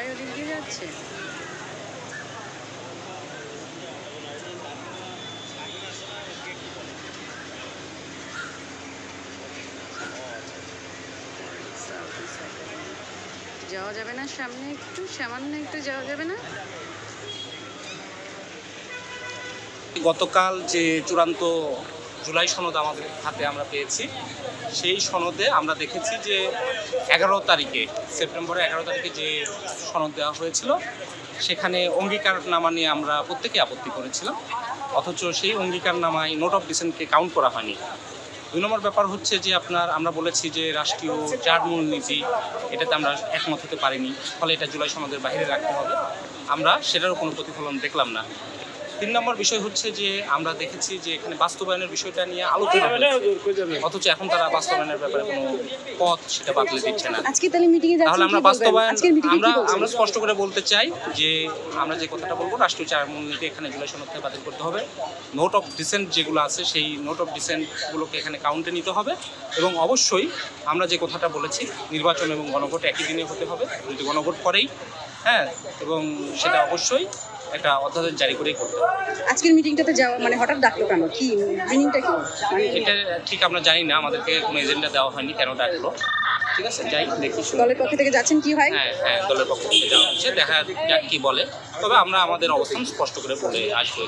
সবাই ওদিক দিয়ে যাচ্ছে। যাওয়া যাবে না সামনে, একটু সামান্য একটু যাওয়া যাবে না? গতকাল যে চূড়ান্ত জুলাই সনদ আমাদের হাতে আমরা পেয়েছি, সেই সনদে আমরা দেখেছি যে 11 তারিখে সেপ্টেম্বরের 11 তারিখে যে সনদ দেওয়া হয়েছিল সেখানে অঙ্গীকারনামা নিয়ে আমরা প্রত্যেকেই আপত্তি করেছিলাম, অথচ সেই অঙ্গীকারনামায় নোট অফ ডিসেন্টকে কাউন্ট করা হয়নি। 2 নম্বর ব্যাপার হচ্ছে যে আমরা বলেছি যে রাষ্ট্রীয় 4 মূলনীতি, এটাতে আমরা একমত হতে পারিনি, ফলে এটা জুলাই সনদের বাইরে রাখতে হবে। আমরা সেটারও কোনো প্রতিফলন দেখলাম না। 3 নম্বর বিষয় হচ্ছে যে আমরা দেখেছি যে এখানে বাস্তবায়নের বিষয়টা নিয়ে আলোচনা হচ্ছে, অথচ এখন তারা বাস্তবায়নের ব্যাপারে কোনো পথ সেটা বাতলে দিচ্ছে না। আজকে তাহলে মিটিংয়ে যাচ্ছেন, তাহলে আমরা কি বলবেন? বাস্তবায়ন আজকের মিটিংয়ে কি বলবেন? আমরা স্পষ্ট করে বলতে চাই যে আমরা যে কথাটা বলবো, রাষ্ট্রীয় 4 মূলনীতি এখানে জুলাই সনদ থেকে বাতিল করতে হবে। নোট অফ ডিসেন্ট যেগুলো আছে সেই নোট অফ ডিসেন্টগুলোকে এখানে কাউন্টে নিতে হবে, এবং অবশ্যই আমরা যে কথাটা বলেছি নির্বাচন এবং গণভোট একই দিনে হতে হবে, যদি গণভোট করেই, হ্যাঁ, এবং সেটা অবশ্যই একটা অধ্যাদেশ জারি করেই করতে হবে। আজকের মিটিংটাতে যাওয়া মানে হঠাৎ ডাকলো কেন, কি মিনিংটা কি? মানে এটা ঠিক আমরা জানি না, আমাদেরকে কোনো এজেন্ডা দেওয়া হয়নি কেন ডাকলো। ঠিক আছে, যাই দেখি। দলের পক্ষ থেকে যাচ্ছেন, কি হয়? হ্যাঁ, দলের পক্ষ থেকে যাওয়া হচ্ছে, দেখা যাক কি বলে। তবে আমরা আমাদের অবস্থান স্পষ্ট করে বলে আসবো।